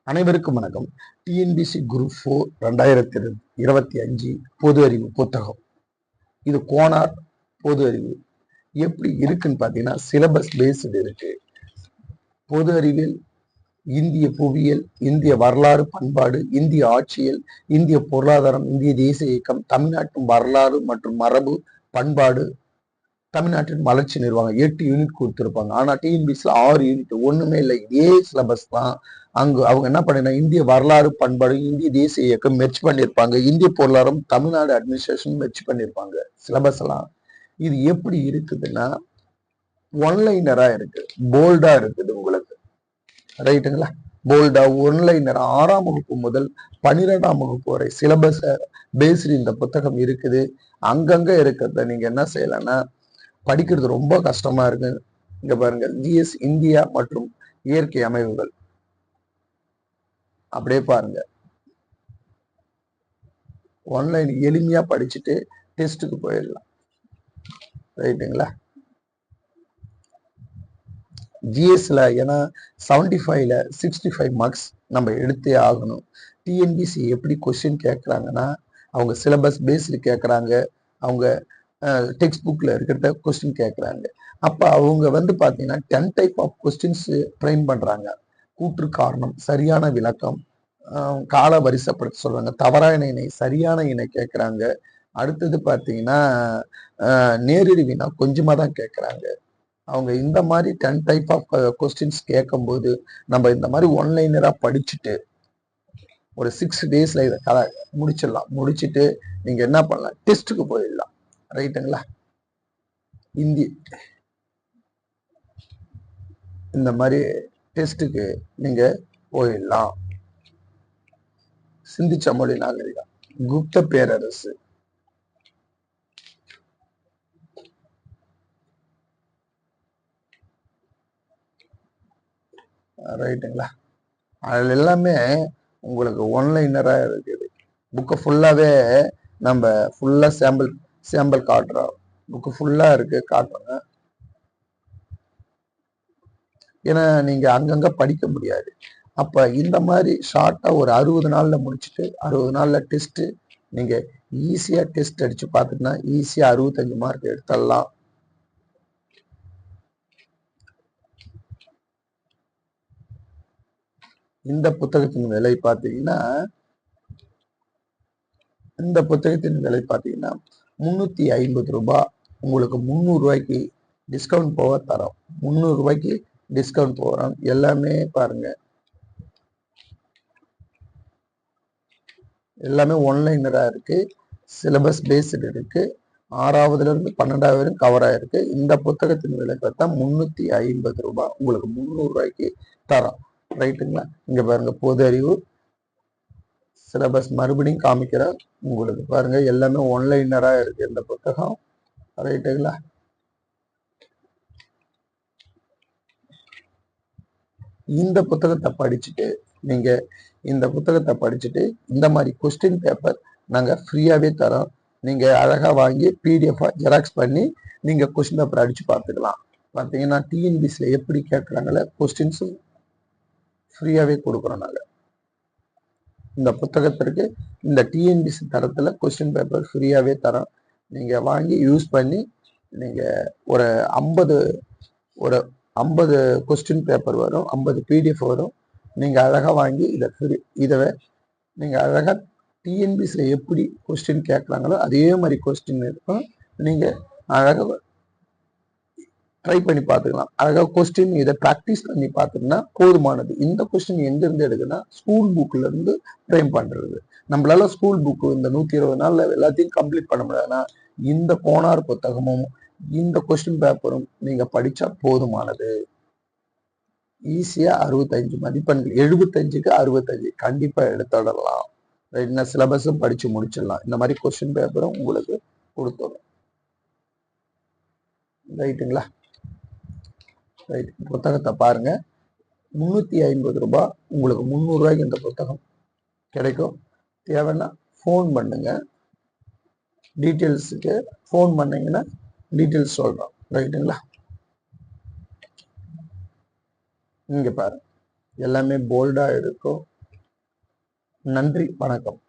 அனைவருக்கும் வணக்கம். TNPSC group 4 2025 பொது அறிவு புத்தகம். இது கோனார் பொது அறிவு எப்படி இருக்குன்னு பாத்தீங்கன்னா சிலபஸ் பேஸ்டு இருக்கு. பொது அறிவில் இந்திய புவியியல், இந்திய வரலாறு பண்பாடு, இந்திய ஆட்சியல், இந்திய பொருளாதாரம், இந்திய தேசிய இயக்கம், தமிழ்நாட்டின் வரலாறு மற்றும் மரபு பண்பாடு, தமிழ்நாட்டின் வளர்ச்சி நிர்வாகம் 8 யூனிட் கொடுத்துருப்பாங்க. ஆனா டிஎன்பிசில 6 யூனிட் ஒண்ணுமே இல்லை. இதே சிலபஸ் தான் அங்கு அவங்க என்ன பண்ணா இந்திய வரலாறு பண்பாடு, இந்திய தேசிய இயக்கம் மெர்ச் பண்ணியிருப்பாங்க, இந்திய பொருளாதாரம், தமிழ்நாடு அட்மினிஸ்ட்ரேஷன் மெர்ச் பண்ணியிருப்பாங்க சிலபஸ் எல்லாம். இது எப்படி இருக்குதுன்னா ஒன்லைனரா இருக்கு, போல்டா இருக்குது உங்களுக்கு, ரைட்டுங்களா? போல்டா ஒன்லைனர் 6ஆம் வகுப்பு முதல் 12ஆம் வகுப்பு வரை சிலபஸ் பேஸ்டு இந்த புத்தகம் இருக்குது. அங்கங்க இருக்கிறத நீங்க என்ன செய்யலாம்னா படிக்கிறது ரொம்ப கஷ்டமா இருக்கு. இங்க பாருங்க, ஜிஎஸ் இந்தியா மற்றும் இயற்கை அமைவுகள் அப்படியே பாருங்க. ஆன்லைன் எளிமையா படிச்சுட்டு டெஸ்ட்டுக்கு போயிடலாம், ரைட்டுங்களா? ஜிஎஸ்ல ஏன்னா 75ல 65 மார்க்ஸ் நம்ம எடுத்தே ஆகணும். டிஎன்பிசி எப்படி கொஸ்டின் கேட்கறாங்கன்னா அவங்க சிலபஸ் பேஸ்டு கேட்கறாங்க, அவங்க டெக்ஸ்ட் புக்ல இருக்கிறத கொஸ்டின் கேட்கறாங்க. அப்ப அவங்க பாத்தீங்கன்னா 10 டைப் ஆஃப் கொஸ்டின்ஸ் ட்ரெயின் பண்றாங்க. கூற்று காரணம், சரியான விளக்கம், கால வரிசைப்படுத்த சொல்றாங்க, தவறான இணை சரியான இணை கேட்கறாங்க. அடுத்தது பாத்தீங்கன்னா நேரடி வினா கொஞ்சமா தான் கேட்கறாங்க. அவங்க இந்த மாதிரி 10 டைப் ஆஃப் கொஸ்டின்ஸ் கேட்கும்போது நம்ம இந்த மாதிரி ஒன்லைனரா படிச்சுட்டு ஒரு 6 டேஸ்ல இதை முடிச்சிடலாம். முடிச்சுட்டு நீங்க என்ன பண்ணலாம், டெஸ்ட்டுக்கு போயிடலாம், ரைட்டுங்களா? இந்த மாதிரி டெஸ்ட்டுக்கு நீங்க போயிடலாம். சிந்திச்ச மொழி நாகரிகம், குப்த பேரரசு, ரைட்டுங்களா? அதுல எல்லாமே உங்களுக்கு ஒன்லைனரா இருக்குது. புக்கை ஃபுல்லாவே நம்ம ஃபுல்லா சாம்பிள் காட்டுறோம். புக்கு ஃபுல்லா இருக்கு, காட்டுறோங்க. ஏன்னா நீங்க அங்கங்க படிக்க முடியாது. அப்ப இந்த மாதிரி ஷார்ட்டா ஒரு 60 நாள்ல முடிச்சுட்டு 60 நாள்ல டெஸ்ட் நீங்க ஈஸியா டெஸ்ட் அடிச்சு பார்த்துட்டுனா ஈஸியா 65 மார்க் எடுத்துடலாம். இந்த புத்தகத்தின் விலை பார்த்தீங்கன்னா 350 ரூபாய். உங்களுக்கு 300 ரூபாய்க்கு டிஸ்கவுண்ட் போக தரோம். 300 ரூபாய்க்கு டிஸ்கவுண்ட் போகிறோம். எல்லாமே பாருங்க, எல்லாமே ஒன்லைனரா இருக்கு, சிலபஸ் பேஸ்டு இருக்கு. 6ஆவதுல இருந்து 12ஆவது வரைக்கும் கவர் ஆயிருக்கு. இந்த புத்தகத்தின் விலை பார்த்தா 350 ரூபாய். உங்களுக்கு 300 ரூபாய்க்கு தரோம், ரைட்டுங்களா? இங்க பாருங்க, பொது அறிவு சிலபஸ் மறுபடியும் காமிக்கிறேன் உங்களுக்கு. பாருங்க, எல்லாமே ஒன்லைனரா இருக்கு இந்த புத்தகம், ரைட்டுங்களா? இந்த புத்தகத்தை படிச்சுட்டு இந்த மாதிரி கொஸ்டின் பேப்பர் நாங்க ஃப்ரீயாவே தரோம். நீங்க அழகா வாங்கி பிடிஎஃப் ஜெராக்ஸ் பண்ணி நீங்க கொஸ்டின் பேப்பர் அடிச்சு பார்த்துக்கலாம். பார்த்தீங்கன்னா டிஎன்பிசில எப்படி கேட்கறாங்களே கொஸ்டின்ஸும் ஃப்ரீயாவே கொடுக்குறோம் நாங்க. இந்த புத்தகத்திற்கு இந்த டிஎன்பிசி தரத்துல கொஸ்டின் பேப்பர் ஃப்ரீயாவே தரோம். நீங்க வாங்கி யூஸ் பண்ணி நீங்க ஒரு 50 கொஸ்டின் பேப்பர் வரும், 50 பிடிஎஃப் வரும். நீங்க அழகா வாங்கி இதை நீங்க அழகா டிஎன்பிசில எப்படி கொஸ்டின் கேட்கறாங்களோ அதே மாதிரி கொஸ்டின் இருக்கும். நீங்க அழகா ட்ரை பண்ணி பார்த்துக்கலாம். அழகா கொஸ்டின் இதை ப்ராக்டிஸ் பண்ணி பார்த்துட்டுனா போதுமானது. இந்த கொஸ்டின் எங்க இருந்து எடுக்குன்னா ஸ்கூல் புக்ல இருந்து ஃப்ரேம் பண்றது. நம்மளால ஸ்கூல் புக்கு இந்த 120 நாள்ல எல்லாத்தையும் கம்ப்ளீட் பண்ண முடியாதுன்னா இந்த கோனார் புத்தகமும் இந்த கொஸ்டின் பேப்பரும் நீங்க படிச்சா போதுமானது. ஈஸியா 65 மதிப்பெண்கள், 75க்கு 65 கண்டிப்பா எடுத்துடலாம். ரைட்னா? சிலபஸும் படிச்சு முடிச்சிடலாம். இந்த மாதிரி கொஸ்டின் பேப்பரும் உங்களுக்கு கொடுத்துடும், ரைட்டுங்களா? ரைட், புத்தகத்தை பாருங்க. 350 ரூபாய், உங்களுக்கு 300 ரூபாய்க்கு இந்த புத்தகம் கிடைக்கும். தேவைன்னா ஃபோன் பண்ணுங்க, டீட்டெயில்ஸுக்கு ஃபோன் பண்ணீங்கன்னா டீட்டெயில்ஸ் சொல்றோம், ரைட்டுங்களா? இங்க பாருங்க, எல்லாமே போல்டா இருக்கும், நன்றி, வணக்கம்.